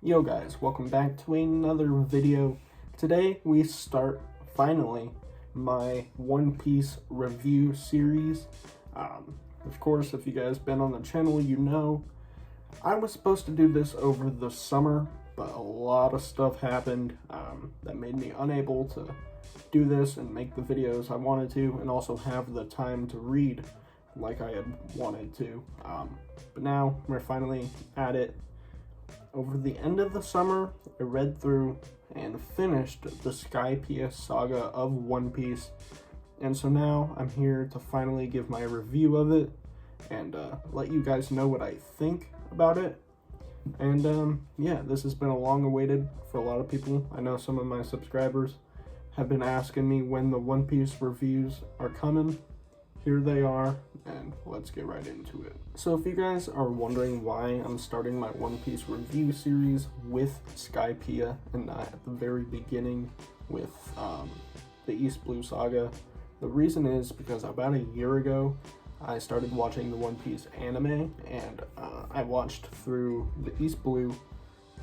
Yo guys, welcome back to another video. Today we start, finally, my One Piece review series. Of course, if you guys been on the channel, you know I was supposed to do this over the summer, but a lot of stuff happened that made me unable to do this and make the videos I wanted to, and also have the time to read like I had wanted to. But now we're finally at it. Over the end of the summer, I read through and finished the Skypiea saga of One Piece, and so now I'm here to finally give my review of it and let you guys know what I think about it. And yeah, this has been a long awaited for a lot of people. I know some of my subscribers have been asking me when the One Piece reviews are coming. Here they are, and let's get right into it. So if you guys are wondering why I'm starting my One Piece review series with Skypiea and not at the very beginning with the East Blue Saga, the reason is because about a year ago I started watching the One Piece anime, and I watched through the East Blue,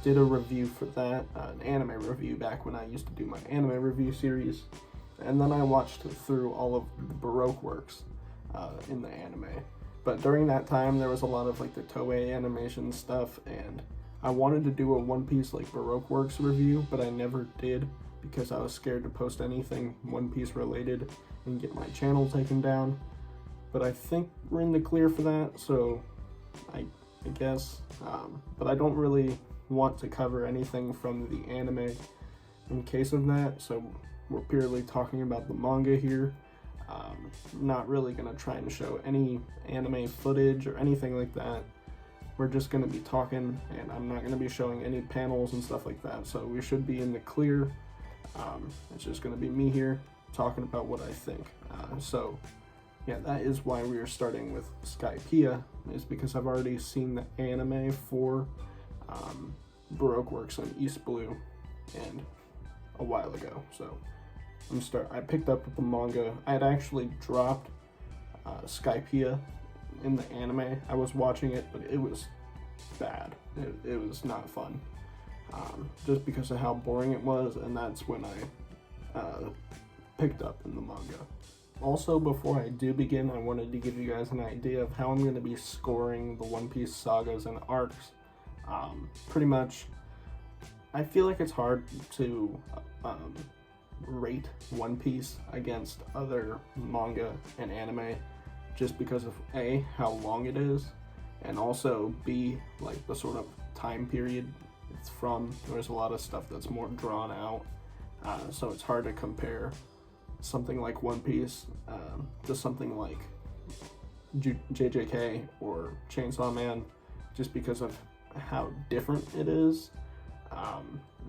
did a review for that, an anime review back when I used to do my anime review series, and then I watched through all of the Baroque works in the anime. But during that time there was a lot of like the Toei animation stuff, and I wanted to do a One Piece like Baroque works review, but I never did because I was scared to post anything One Piece related and get my channel taken down. But I think we're in the clear for that, so I guess, but I don't really want to cover anything from the anime in case of that, so we're purely talking about the manga here. Not really going to try and show any anime footage or anything like that. We're just going to be talking, and I'm not going to be showing any panels and stuff like that, so we should be in the clear. It's just going to be me here talking about what I think. So yeah, that is why we are starting with Skypiea, is because I've already seen the anime for Baroque Works on East Blue and a while ago, so I picked up with the manga. I had actually dropped Skypiea in the anime. I was watching it, but it was bad. It was not fun, just because of how boring it was, and that's when I picked up in the manga. Also, before I do begin, I wanted to give you guys an idea of how I'm going to be scoring the One Piece sagas and arcs. Pretty much, I feel like it's hard to rate One Piece against other manga and anime just because of A, how long it is, and also B, like the sort of time period it's from. There's a lot of stuff that's more drawn out, so it's hard to compare something like One Piece to something like JJK or Chainsaw Man, just because of how different it is.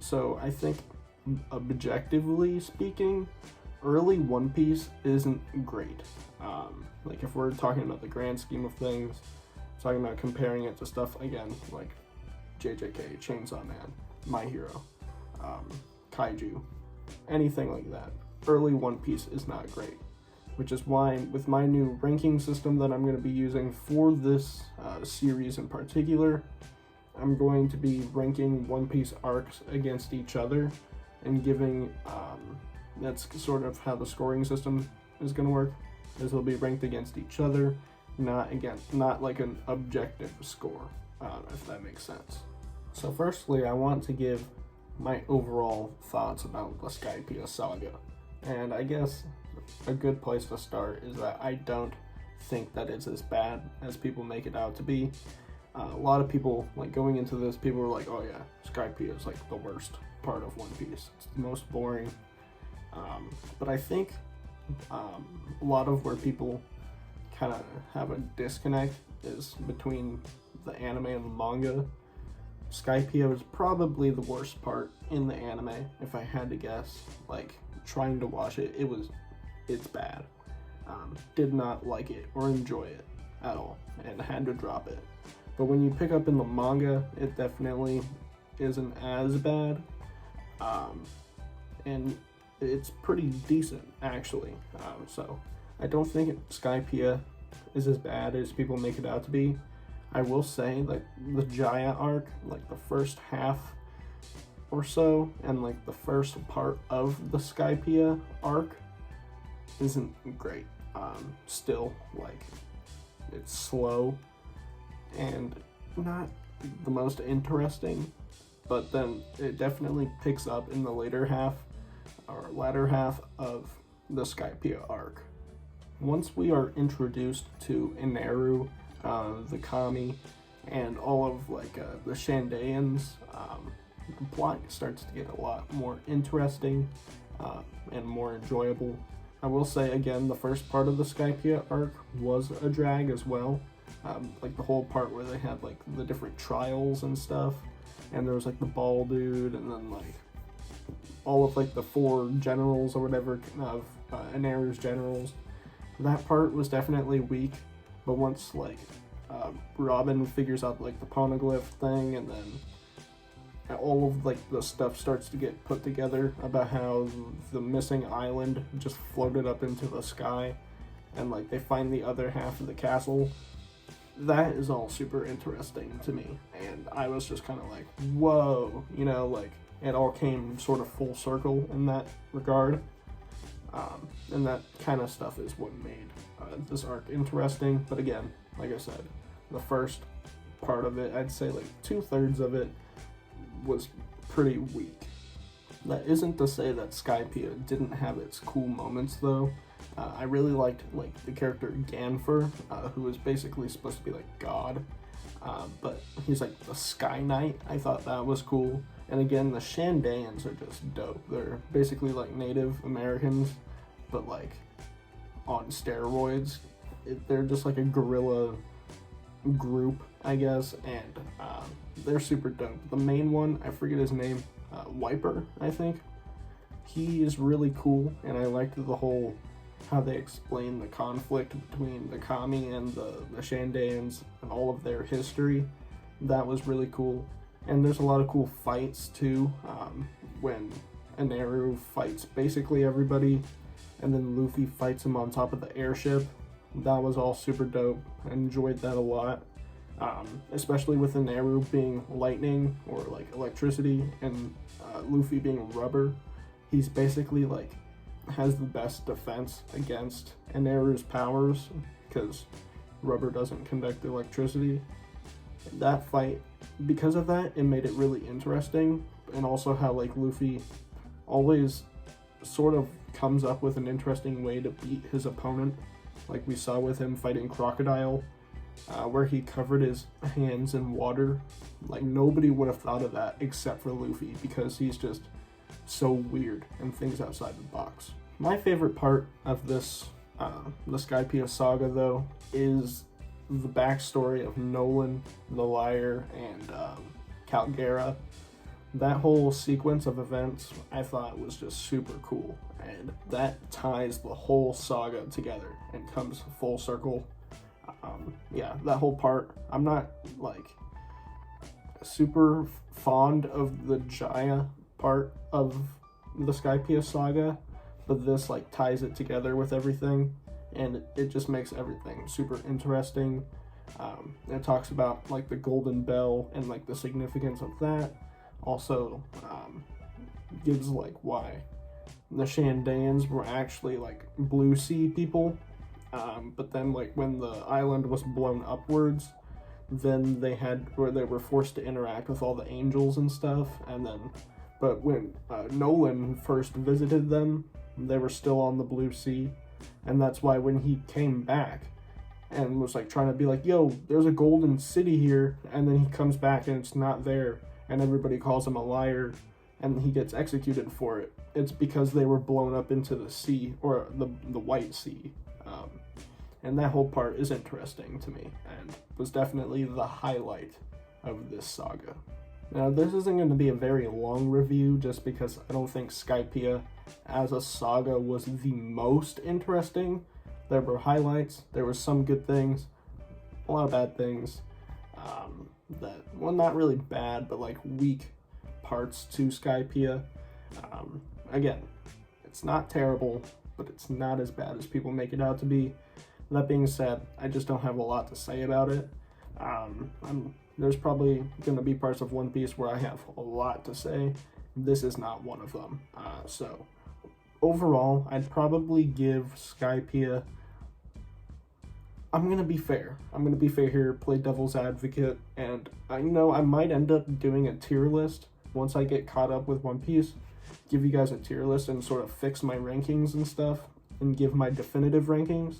So I think, objectively speaking, early One Piece isn't great. Like if we're talking about the grand scheme of things, talking about comparing it to stuff again like JJK, Chainsaw Man, My Hero, Kaiju, anything like that, early One Piece is not great. Which is why, with my new ranking system that I'm going to be using for this series in particular, I'm going to be ranking One Piece arcs against each other and giving, that's sort of how the scoring system is going to work, is they'll be ranked against each other, not like an objective score, if that makes sense. So firstly, I want to give my overall thoughts about the Skypiea saga, and I guess a good place to start is that I don't think that it's as bad as people make it out to be. A lot of people, like going into this, people were like, oh yeah, Skypiea is like the worst part of One Piece. It's the most boring. But I think a lot of where people kind of have a disconnect is between the anime and the manga. Skypiea was probably the worst part in the anime, if I had to guess. Like, trying to watch it, it's bad. Did not like it or enjoy it at all, and had to drop it. But when you pick up in the manga, it definitely isn't as bad, and it's pretty decent actually. So I don't think Skypiea is as bad as people make it out to be. I will say that the Jaya arc, like the first half, or so, and like the first part of the Skypiea arc isn't great. Still, like, it's slow and not the most interesting, but then it definitely picks up in the latter half of the Skypiea arc. Once we are introduced to Inaru, the Kami, and all of like the Shandaeans, the plot starts to get a lot more interesting and more enjoyable. I will say again, the first part of the Skypiea arc was a drag as well. Like the whole part where they had like the different trials and stuff, and there was like the ball dude, and then like all of like the 4 generals or whatever of Inaru's generals. That part was definitely weak, but once like Robin figures out like the poneglyph thing, and then all of like the stuff starts to get put together about how the missing island just floated up into the sky, and like they find the other half of the castle. That is all super interesting to me, and I was just kind of like, whoa, you know, like it all came sort of full circle in that regard. And that kind of stuff is what made this arc interesting. But again, like I said, the first part of it, I'd say like 2/3 of it was pretty weak. That isn't to say that Skypiea didn't have its cool moments though. I really liked like the character Ganfer, who was basically supposed to be like God, but he's like the Sky Knight. I thought that was cool. And again, the Shandaeans are just dope. They're basically like Native Americans, but like on steroids. They're just like a guerrilla group, I guess, and they're super dope. The main one, I forget his name, Wiper, I think. He is really cool, and I liked the whole how they explain the conflict between the Kami and the Shandaeans and all of their history. That was really cool. And there's a lot of cool fights too, when Inaru fights basically everybody, and then Luffy fights him on top of the airship. That was all super dope. I enjoyed that a lot, especially with Inaru being lightning or like electricity, and Luffy being rubber. He's basically like has the best defense against Inaru's powers because rubber doesn't conduct electricity. That fight, because of that, it made it really interesting, and also how like Luffy always sort of comes up with an interesting way to beat his opponent, like we saw with him fighting Crocodile, where he covered his hands in water. Like nobody would have thought of that except for Luffy, because he's just so weird and things outside the box. My favorite part of this, the Skypiea saga though, is the backstory of Nolan, the Liar, and Calgera. That whole sequence of events I thought was just super cool, and that ties the whole saga together and comes full circle. Yeah, that whole part, I'm not like super fond of the Jaya part of the Skypiea saga, but this like ties it together with everything, and it just makes everything super interesting. It talks about like the Golden Bell and like the significance of that. Also gives like why the Shandaeans were actually like Blue Sea people, but then like when the island was blown upwards, then they were forced to interact with all the angels and stuff, and then but when Nolan first visited them, they were still on the Blue Sea, and that's why when he came back and was like trying to be like, yo, there's a golden city here, and then he comes back and it's not there, and everybody calls him a liar, and he gets executed for it. It's because they were blown up into the sea, or the White Sea. And that whole part is interesting to me, and was definitely the highlight of this saga. Now, this isn't going to be a very long review, just because I don't think Skypiea as a saga was the most interesting. There were highlights, there were some good things, a lot of bad things, not really bad, but like weak parts to Skypiea. Again, it's not terrible, but it's not as bad as people make it out to be. That being said, I just don't have a lot to say about it. There's probably going to be parts of One Piece where I have a lot to say, This is not one of them. So overall, I'd probably give Skypiea. I'm gonna be fair. I'm gonna be fair here, play devil's advocate, and I know I might end up doing a tier list once I get caught up with One Piece. Give you guys a tier list and sort of fix my rankings and stuff, and give my definitive rankings.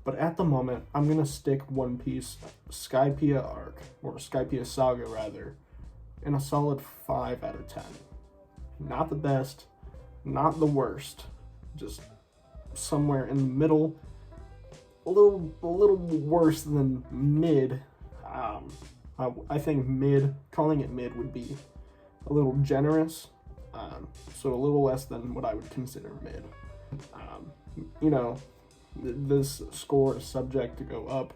But at the moment, I'm gonna stick One Piece Skypiea arc, or Skypiea Saga rather, in a solid 5 out of 10. Not the best, not the worst, just somewhere in the middle. A little worse than mid. I think mid, calling it mid would be a little generous. So a little less than what I would consider mid. You know, this score is subject to go up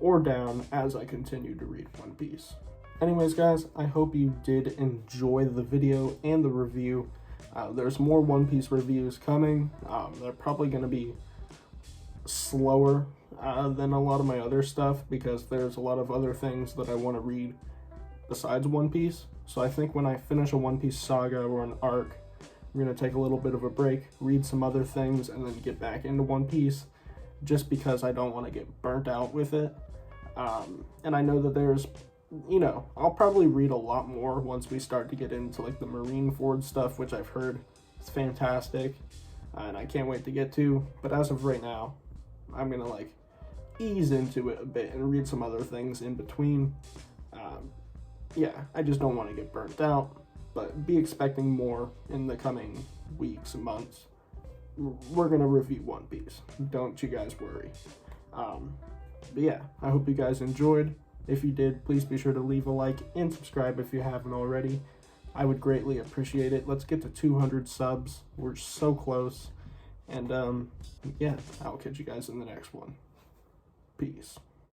or down as I continue to read One Piece. Anyways, guys, I hope you did enjoy the video and the review. There's more One Piece reviews coming. They're probably going to be slower than a lot of my other stuff because there's a lot of other things that I want to read besides One Piece. So I think when I finish a One Piece saga or an arc, I'm going to take a little bit of a break, read some other things, and then get back into One Piece just because I don't want to get burnt out with it. And I know that there's, you know, I'll probably read a lot more once we start to get into like the Marineford stuff, which I've heard is fantastic, and I can't wait to get to. But as of right now, I'm gonna like ease into it a bit and read some other things in between. Yeah, I just don't want to get burnt out, but be expecting more in the coming weeks and months. We're gonna review One Piece, don't you guys worry. But yeah, I hope you guys enjoyed. If you did, please be sure to leave a like and subscribe if you haven't already. I would greatly appreciate it. Let's get to 200 subs. We're so close. And yeah, I'll catch you guys in the next one. Peace.